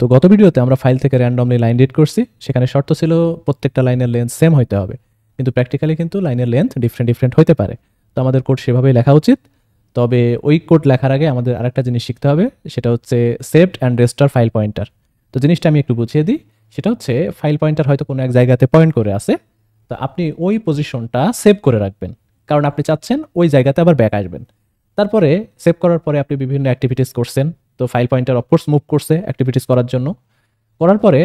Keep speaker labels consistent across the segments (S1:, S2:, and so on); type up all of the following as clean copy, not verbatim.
S1: তো গত ভিডিওতে আমরা ফাইল থেকে র্যান্ডমলি লাইন রিড করছি, সেখানে শর্ত ছিল প্রত্যেকটা লাইনের লেন্থ সেম হইতে হবে, কিন্তু প্র্যাকটিক্যালি কিন্তু লাইনের লেন্থ ডিফারেন্ট হইতে পারে। তো আমাদের কোড সেভাবেই লেখা উচিত। তবে ওই কোড লেখার আগে আমাদের আরেকটা জিনিস শিখতে হবে, সেটা হচ্ছে saved and restore file pointer. তো জিনিসটা আমি একটু বুঝিয়ে দিই। সেটা হচ্ছে ফাইল পয়েন্টার হয়তো কোনো এক জায়গাতে পয়েন্ট করে আছে, তো আপনি ওই পজিশনটা সেভ করে রাখবেন, কারণ আপনি চাচ্ছেন ওই জায়গাতে আবার ব্যাক আসবেন। তারপরে সেভ করার পরে আপনি বিভিন্ন অ্যাক্টিভিটিস করছেন, তো ফাইল পয়েন্টার অফকোর্স মুভ করছে অ্যাক্টিভিটিস করার জন্য। করার পরে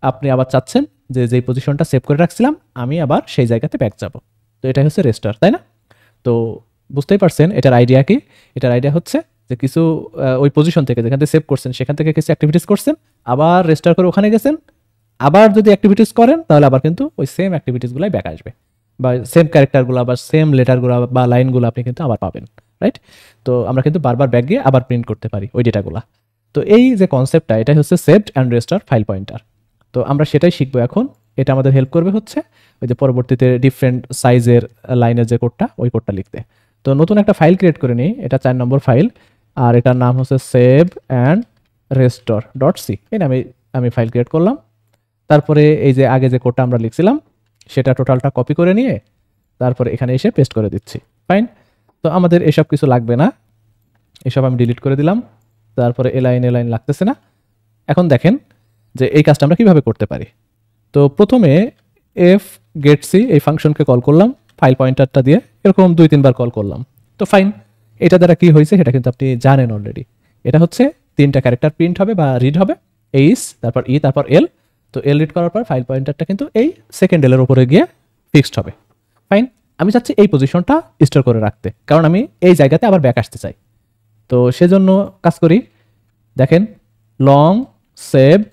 S1: আপনি আবার চাচ্ছেন যে যেই পজিশনটা সেভ করে রাখছিলাম আমি আবার সেই জায়গাতে ব্যাক যাব। তো এটাই হচ্ছে রেস্টার, তাই না? তো বুঝতেই পারছেন এটার আইডিয়া কি। এটার আইডিয়া হচ্ছে যে কিছু ওই পজিশন থেকে যেখান থেকে সেভ করছেন সেখান থেকে কিছু অ্যাক্টিভিটিস করছেন, আবার রেস্টার করে ওখানে গেছেন, আবার যদি অ্যাক্টিভিটিস করেন তাহলে আবার কিন্তু ওই সেম অ্যাক্টিভিটিসগুলাই ব্যাক আসবে, বা সেম ক্যারেক্টারগুলো বা সেম লেটারগুলো বা লাইনগুলো আপনি কিন্তু আবার পাবেন, রাইট? তো আমরা কিন্তু বারবার ব্যাক গিয়ে আবার প্রিন্ট করতে পারি ওই ডেটাগুলো। তো এই যে কনসেপ্টটা, এটাই হচ্ছে saved and restore file pointer. তো আমরা সেটাই শিখবো এখন। এটা আমাদের হেল্প করবে হচ্ছে ওই যে পরবর্তীতে ডিফারেন্ট সাইজের লাইনের যে কোডটা, ওই কোডটা লিখতে। তো নতুন একটা ফাইল ক্রিয়েট করে নিই, এটা 4 নম্বর ফাইল, আর এটার নাম হচ্ছে save and restore dot C. এই নামে আমি ফাইল ক্রিয়েট করলাম। তারপরে এই যে আগে যে কোডটা আমরা লিখছিলাম সেটা টোটালটা কপি করে নিয়ে তারপরে এখানে এসে পেস্ট করে দিচ্ছি। ফাইন। তো আমাদের এসব কিছু লাগবে না, এসব আমি ডিলিট করে দিলাম। তারপরে এ লাইন লাগতেছে না। এখন দেখেন যে এই কাজটা আমরা কিভাবে করতে পারি। তো প্রথমে এফ গেট সি এই ফাংশনকে কল করলাম ফাইল পয়েন্টারটা দিয়ে, এরকম 2-3 বার কল করলাম। তো ফাইন, এটা দ্বারা কি হয়েছে সেটা কিন্তু আপনি জানেন অলরেডি। এটা হচ্ছে 3টা ক্যারেক্টার প্রিন্ট হবে বা রিড হবে, এইচ তারপর ই তারপর এল। তো এল রিড করার পর ফাইল পয়েন্টারটা কিন্তু এই সেকেন্ড এলের উপরে গিয়ে ফিক্সড হবে। ফাইন, আমি চাচ্ছি এই পজিশনটা স্টোর করে রাখতে, কারণ আমি এই জায়গাতে আবার ব্যাক আসতে চাই। তো সেজন্য কাজ করি, দেখেন লং সেভড,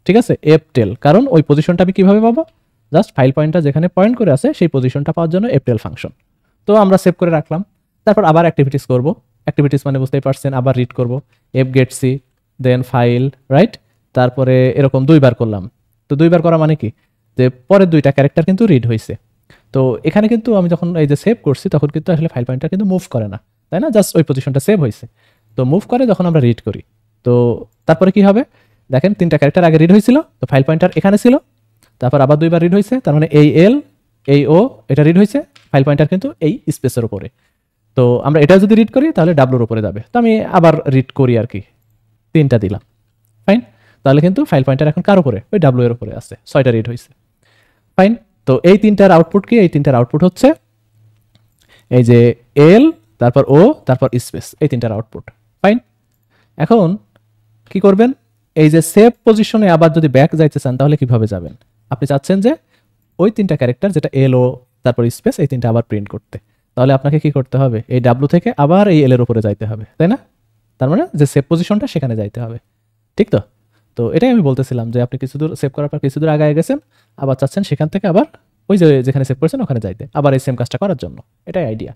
S1: ঠিক আছে, এফ টেল, কারণ ওই পজিশনটা আমি কিভাবে পাবো, জাস্ট ফাইল পয়েন্টার যেখানে পয়েন্ট করে আছে সেই পজিশনটা পাওয়ার জন্য এফ টেল ফাংশন। তো আমরা সেভ করে রাখলাম। তারপর আবার অ্যাক্টিভিটিস করব, অ্যাক্টিভিটিস মানে বুঝতেই পারছেন আবার রিড করব, F get C then file, right? তারপরে এরকম 2 বার করলাম। তো 2 বার করা মানে কি, যে পরের 2টা ক্যারেক্টার কিন্তু রিড হয়েছে। তো এখানে কিন্তু আমি যখন এই যে সেভ করছি তখন কিন্তু আসলে ফাইল পয়েন্টার কিন্তু মুভ করে না, তাই না? জাস্ট ওই পজিশনটা সেভ হয়েছে। তো মুভ করে যখন আমরা রিড করি, তো তারপরে কি হবে, দেখেন 3টা ক্যারেক্টার আগে রিড হয়েছিল, তো ফাইল পয়েন্টার এখানে ছিল, তারপর আবার 2 বার রিড হয়েছে, তার মানে এই এল এই ও এটা রিড হয়েছে, ফাইল পয়েন্টার কিন্তু এই স্পেসের উপরে। তো আমরা এটা যদি রিড করি তাহলে ডাব্লুর উপরে যাবে। তো আমি আবার রিড করি আর কি, 3টা দিলাম। ফাইন, তাহলে কিন্তু ফাইল পয়েন্টার এখন কার উপরে, ওই ডাব্লু এর উপরে আছে, 6টা রিড হয়েছে। ফাইন, তো এই 3টার আউটপুট কি, এই 3টার আউটপুট হচ্ছে এই যে এল তারপর ও তারপর স্পেস, এই 3টার আউটপুট। ফাইন, এখন কি করবেন, এই যে সেভ পজিশনে আবার যদি ব্যাক যাইতে চান তাহলে কিভাবে যাবেন। আপনি চাচ্ছেন যে ওই 3টা ক্যারেক্টার যেটা এল ও তারপর স্পেস, এই 3টা আবার প্রিন্ট করতে, তাহলে আপনাকে কি করতে হবে, এই ডাব্লু থেকে আবার এই এল এর উপরে যাইতে হবে, তাই না? তার মানে যে সেভ পজিশনটা সেখানে যাইতে হবে, ঠিক তো? তো এটাই আমি বলতেছিলাম যে আপনি কিছু দূর সেভ করার পর কিছু দূর আগে গেছেন, আবার চাচ্ছেন সেখান থেকে আবার ওই যে যেখানে সেভ করেছেন ওখানে যাইতে, আবার এই সেম কাজটা করার জন্য। এটাই আইডিয়া,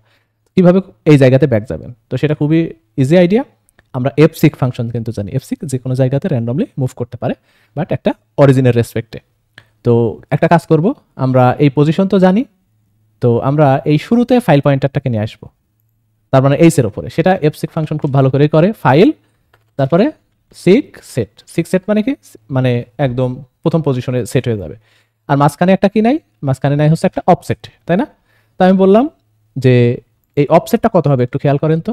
S1: কিভাবে এই জায়গাতে ব্যাক যাবেন। তো সেটা খুবই ইজি আইডিয়া। আমরা এফ সিক ফাংশন কিন্তু জানি, এফ সিক যে কোনো জায়গাতে র্যান্ডমলি মুভ করতে পারে, বাট একটা অরিজিনের রেসপেক্টে। তো একটা কাজ করব, আমরা এই পজিশন তো জানি, তো আমরা এই শুরুতে ফাইল পয়েন্টারটাকে নিয়ে আসবো, তার মানে এইস এর উপরে। সেটা এফ সিক ফাংশন খুব ভালো করেই করে, ফাইল তারপরে সিক সেট মানে কি, মানে একদম প্রথম পজিশনে সেট হয়ে যাবে। আর মাঝখানে একটা কি নাই, মাঝখানে নাই হচ্ছে একটা অফসেট, তাই না? তো আমি বললাম যে এই অফসেটটা কত হবে একটু খেয়াল করেন তো।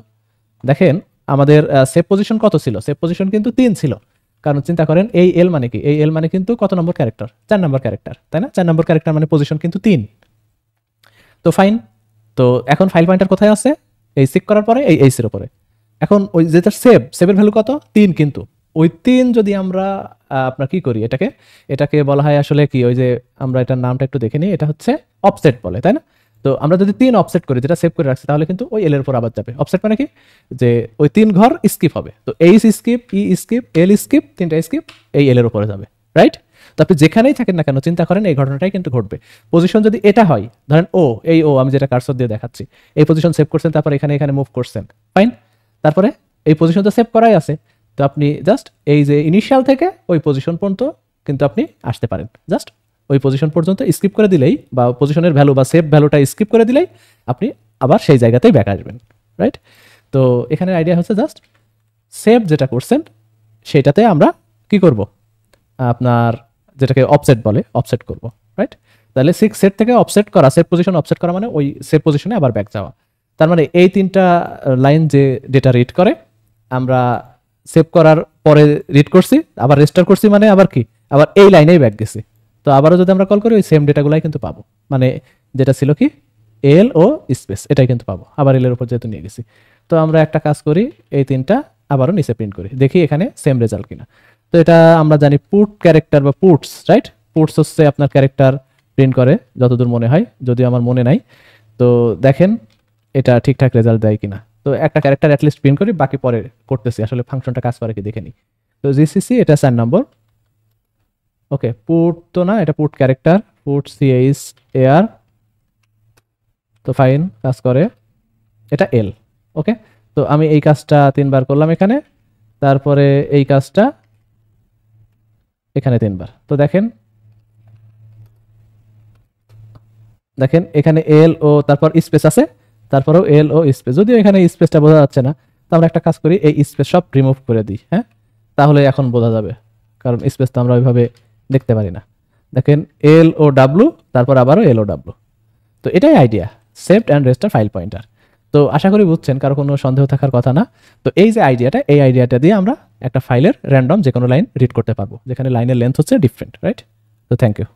S1: দেখেন আমাদের সেভ পজিশন কত ছিল, সেভ পজিশন কিন্তু 3 ছিল, কারণ চিন্তা করেন এই এল মানে কি, এই এল মানে কিন্তু কত নম্বর ক্যারেক্টার, 4 নম্বর ক্যারেক্টার, তাই না? 4 নম্বর ক্যারেক্টার মানে পজিশন কিন্তু 3। তো ফাইন, তো এখন ফাইল পয়েন্টার কোথায় আছে, এই সিক করার পরে এই এইস এর উপরে। এখন ওই যেটা সেভের ভ্যালু কত, 3, কিন্তু ওই 3 যদি আমরা আপনার কি করি, এটাকে বলা হয় আসলে কি, ওই যে আমরা এটার নামটা একটু দেখে নিই, এটা হচ্ছে অফসেট বলে, তাই না? তো আমরা যদি 3 অফসেট করি, যেটা সেভ করে রাখছি, তাহলে কিন্তু ওই এল এর উপর আবার যাবে। অফসেট মানে কি, যে ওই 3 ঘর স্কিপ হবে, তো এইচ স্কিপ, ই স্কিপ, এল স্কিপ, 3টা স্কিপ এই এল এর উপরে যাবে, রাইট? তো আপনি যেখানেই থাকেন না কেন চিন্তা করেন এই ঘটনাটাই কিন্তু ঘটবে। পজিশন যদি এটা হয়, ধরেন ও, এই ও আমি যেটা কার্সর দিয়ে দেখাচ্ছি, এই পজিশন সেভ করছেন, তারপর এখানে মুভ করছেন, ফাইন। তারপরে এই পজিশন তো সেভ করাই আছে, তো আপনি জাস্ট এই যে ইনিশিয়াল থেকে ওই পজিশন পর্যন্ত কিন্তু আপনি আসতে পারেন, জাস্ট ওই পজিশন পর্যন্ত স্কিপ করে দিলেই, বা পজিশনের ভ্যালু বা সেভ ভ্যালুটা স্কিপ করে দিলেই আপনি আবার সেই জায়গাতেই ব্যাক আসবেন, রাইট? তো এখানে আইডিয়া হচ্ছে জাস্ট সেভ যেটা করছেন সেটাতে আমরা কি করব, আপনার যেটাকে অফসেট বলে, অফসেট করব, রাইট? তাহলে 6 সেট থেকে অফসেট করা, সেভ পজিশন অফসেট করা মানে ওই সেভ পজিশনে আবার ব্যাক যাওয়া। তার মানে এই 3টা লাইন যে ডেটা রিড করে, আমরা সেভ করার পরে রিড করছি, আবার রেস্টার করছি, মানে আবার কি, আবার এই লাইনেই ব্যাক গেছি। তো আবারও যদি আমরা কল করি ওই সেম ডেটাগুলাই কিন্তু পাবো, মানে যেটা ছিল কি এল ও স্পেস, এটাই কিন্তু পাবো, আবার এল এর উপর যেহেতু নিয়ে গেছি। তো আমরা একটা কাজ করি, এই 3টা আবারও নিচে প্রিন্ট করি, দেখি এখানে সেম রেজাল্ট কিনা। তো এটা আমরা জানি পুট ক্যারেক্টার বা পুটস, রাইট? পুটস হচ্ছে আপনার ক্যারেক্টার প্রিন্ট করে যতদূর মনে হয়, যদিও আমার মনে নাই। তো দেখেন এটা ঠিকঠাক রেজাল্ট দেয় কিনা। তো একটা ক্যারেক্টার অ্যাটলিস্ট প্রিন্ট করি, বাকি পরে করতেছি, আসলে ফাংশনটা কাজ করে কি দেখে নিই। তো জিসিসি এটা 4 নম্বর, ওকে। পুট তো না, এটা put character, put CH AR, তো ফাইন কাজ করে, এটা এল, ওকে। তো আমি এই কাজটা 3বার করলাম এখানে, তারপরে এই কাজটা এখানে 3বার। তো দেখেন এখানে এল ও তারপর স্পেস আছে, তারপরেও এল ও স্পেস, যদিও এখানে স্পেসটা বোঝা যাচ্ছে না। তো আমরা একটা কাজ করি, এই স্পেস সব রিমুভ করে দিই, হ্যাঁ, তাহলে এখন বোঝা যাবে, কারণ স্পেস তো আমরা ওইভাবে দেখতে পারি না। দেখেন এল ও ডাব্লু, তারপর আবারও এল ও ডাব্লু। তো এটাই idea, saved and restore file pointer. তো আশা করি বুঝছেন, কারো কোনো সন্দেহ থাকার কথা না। তো এই যে আইডিয়াটা, এই আইডিয়াটা দিয়ে আমরা একটা ফাইলের র্যান্ডম যে কোনো লাইন রিড করতে পারবো, যেখানে লাইনের লেন্থ হচ্ছে ডিফারেন্ট, রাইট? তো থ্যাংক ইউ।